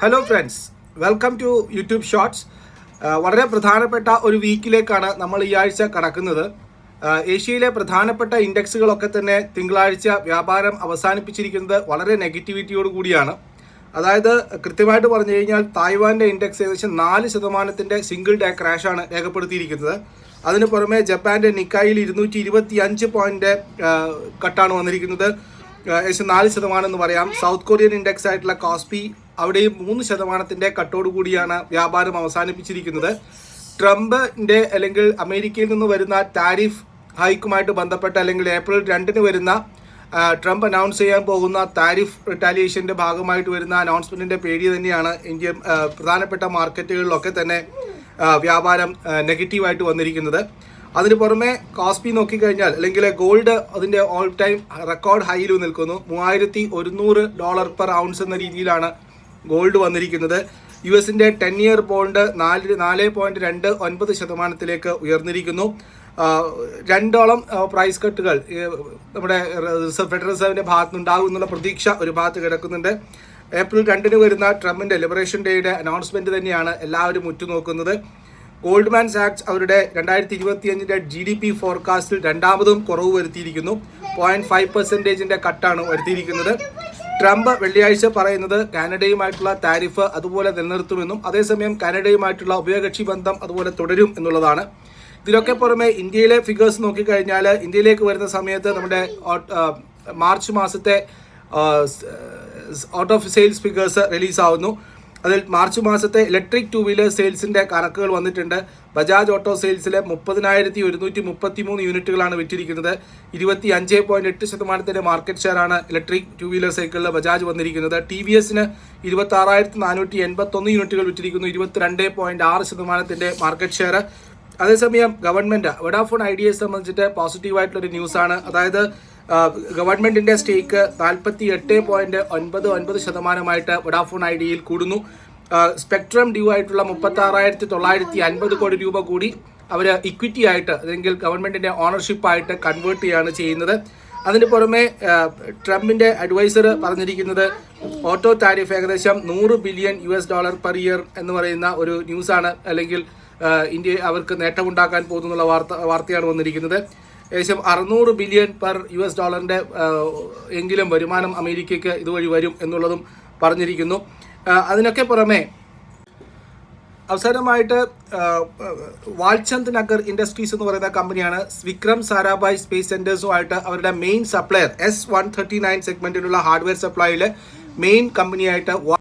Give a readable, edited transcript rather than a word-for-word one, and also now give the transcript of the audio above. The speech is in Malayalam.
Hello friends, welcome to YouTube shorts. വളരെ പ്രധാനപ്പെട്ട ഒരു വീക്കിലേക്കാണ് നമ്മൾ ഈ ആഴ്ച കടക്കുന്നത്. ഏഷ്യയിലെ പ്രധാനപ്പെട്ട ഇൻഡെക്സുകളൊക്കെ തന്നെ തിങ്കളാഴ്ച വ്യാപാരം അവസാനിപ്പിച്ചിരിക്കുന്നത് വളരെ നെഗറ്റിവിറ്റിയോട് കൂടിയാണ്. അതായത് കൃത്യമായിട്ട് പറഞ്ഞു കഴിഞ്ഞാൽ തായ്വാൻ്റെ ഇൻഡെക്സ് ഏകദേശം 4% സിംഗിൾ ഡേ ക്രാഷാണ് രേഖപ്പെടുത്തിയിരിക്കുന്നത്. അതിന് പുറമെ ജപ്പാൻ്റെ നിക്കായിൽ 225 പോയിന്റ് കട്ടാണ് വന്നിരിക്കുന്നത്, ഏകദേശം 4% എന്ന് പറയാം. സൗത്ത് കൊറിയൻ ഇൻഡെക്സ് ആയിട്ടുള്ള കോസ്പി അവിടെയും 3% കട്ടോടുകൂടിയാണ് വ്യാപാരം അവസാനിപ്പിച്ചിരിക്കുന്നത്. ട്രംപിൻ്റെ അല്ലെങ്കിൽ അമേരിക്കയിൽ നിന്ന് വരുന്ന താരിഫ് ഹൈക്കുമായിട്ട് ബന്ധപ്പെട്ട് അല്ലെങ്കിൽ ഏപ്രിൽ 2 വരുന്ന ട്രംപ് അനൗൺസ് ചെയ്യാൻ പോകുന്ന താരിഫ് റിട്ടാലിയേഷൻ്റെ ഭാഗമായിട്ട് വരുന്ന അനൗൺസ്മെൻറ്റിൻ്റെ പേടി തന്നെയാണ് ഇന്ത്യൻ പ്രധാനപ്പെട്ട മാർക്കറ്റുകളിലൊക്കെ തന്നെ വ്യാപാരം നെഗറ്റീവായിട്ട് വന്നിരിക്കുന്നത്. അതിന് പുറമെ കോസ്പി നോക്കിക്കഴിഞ്ഞാൽ അല്ലെങ്കിൽ ഗോൾഡ് അതിൻ്റെ ഓൾ ടൈം റെക്കോർഡ് ഹൈയിൽ നിൽക്കുന്നു. $3,100 പെർ ഔൺസ് എന്ന രീതിയിലാണ് ഗോൾഡ് വന്നിരിക്കുന്നത്. US-ൻ്റെ 10-year ബോണ്ട് 4.29% ഉയർന്നിരിക്കുന്നു. 2 പ്രൈസ് കട്ടുകൾ നമ്മുടെ ഫെഡറൽ റിസർവിൻ്റെ ഭാഗത്തുനിന്നുണ്ടാകും എന്നുള്ള പ്രതീക്ഷ ഒരു ഭാഗത്ത് കിടക്കുന്നുണ്ട്. ഏപ്രിൽ 2 വരുന്ന ട്രംപിൻ്റെ ലിബറേഷൻ ഡേയുടെ അനൗൺസ്മെൻറ്റ് തന്നെയാണ് എല്ലാവരും ഉറ്റുനോക്കുന്നത്. ഗോൾഡ്മാൻ സാക്സ് അവരുടെ 2025 GDP ഫോർകാസ്റ്റിൽ രണ്ടാമതും കുറവ് വരുത്തിയിരിക്കുന്നു. 0.5% കട്ടാണ് വരുത്തിയിരിക്കുന്നത്. ട്രംപ് വെള്ളിയാഴ്ച പറയുന്നത് കാനഡയുമായിട്ടുള്ള താരിഫ് അതുപോലെ നിലനിർത്തുമെന്നും അതേസമയം കാനഡയുമായിട്ടുള്ള ഉഭയകക്ഷി ബന്ധം അതുപോലെ തുടരും എന്നുള്ളതാണ്. ഇതിലൊക്കെ പുറമെ ഇന്ത്യയിലെ ഫിഗേഴ്സ് നോക്കിക്കഴിഞ്ഞാൽ ഇന്ത്യയിലേക്ക് വരുന്ന സമയത്ത് നമ്മുടെ മാർച്ച് മാസത്തെ ഔട്ട് ഓഫ് സെയിൽസ് ഫിഗേഴ്സ് റിലീസാവുന്നു. അതിൽ മാർച്ച് മാസത്തെ ഇലക്ട്രിക് 2 വീലർ സെയിൽസിൻ്റെ കണക്കുകൾ വന്നിട്ടുണ്ട്. ബജാജ് ഓട്ടോ സെയിൽസിൽ 30,133 യൂണിറ്റുകളാണ് വിറ്റിരിക്കുന്നത്. 25.8% മാർക്കറ്റ് ഷെയറാണ് ഇലക്ട്രിക് 2 വീലർ സൈക്കിളിൽ ബജാജ് വന്നിരിക്കുന്നത്. TVS-ന് 26,481 യൂണിറ്റുകൾ വിറ്റിരിക്കുന്നു, 22.6% മാർക്കറ്റ് ഷെയർ. അതേസമയം ഗവൺമെൻറ് വോഡാഫോൺ ഐഡിയയെ സംബന്ധിച്ചിട്ട് പോസിറ്റീവായിട്ടുള്ളൊരു ന്യൂസാണ്. അതായത് ഗവൺമെൻറ്റിൻ്റെ സ്റ്റേക്ക് 48.99% വോഡാഫോൺ ഐഡിയയിൽ കൂടുന്നു. സ്പെക്ട്രം ഡ്യൂ ആയിട്ടുള്ള 36,950 കോടി രൂപ കൂടി അവർ ഇക്വിറ്റി ആയിട്ട് അല്ലെങ്കിൽ ഗവൺമെൻറ്റിൻ്റെ ഓണർഷിപ്പായിട്ട് കൺവേർട്ട് ചെയ്യുകയാണ് ചെയ്യുന്നത്. അതിന് പുറമെ ട്രംപിൻ്റെ അഡ്വൈസർ പറഞ്ഞിരിക്കുന്നത് ഓട്ടോ താരിഫ് ഏകദേശം $100 ബില്യൺ പെർ ഇയർ എന്ന് പറയുന്ന ഒരു ന്യൂസാണ്, അല്ലെങ്കിൽ ഇന്ത്യ അവർക്ക് നേട്ടമുണ്ടാക്കാൻ പോകുന്നുള്ള വാർത്തയാണ് വന്നിരിക്കുന്നത്. ഏകദേശം $600 ബില്യൺ പെർ US എങ്കിലും വരുമാനം അമേരിക്കയ്ക്ക് ഇതുവഴി വരും എന്നുള്ളതും പറഞ്ഞിരിക്കുന്നു. അതിനൊക്കെ പുറമെ അവസാനമായിട്ട് വാൽചന്ദ് നഗർ ഇൻഡസ്ട്രീസ് എന്ന് പറയുന്ന കമ്പനിയാണ് വിക്രം സാരാഭായ് സ്പേസ് സെൻറ്റേഴ്സുമായിട്ട് അവരുടെ മെയിൻ സപ്ലയർ S139 സെഗ്മെൻറ്റിലുള്ള ഹാർഡ്വെയർ സപ്ലൈയിലെ മെയിൻ കമ്പനിയായിട്ട്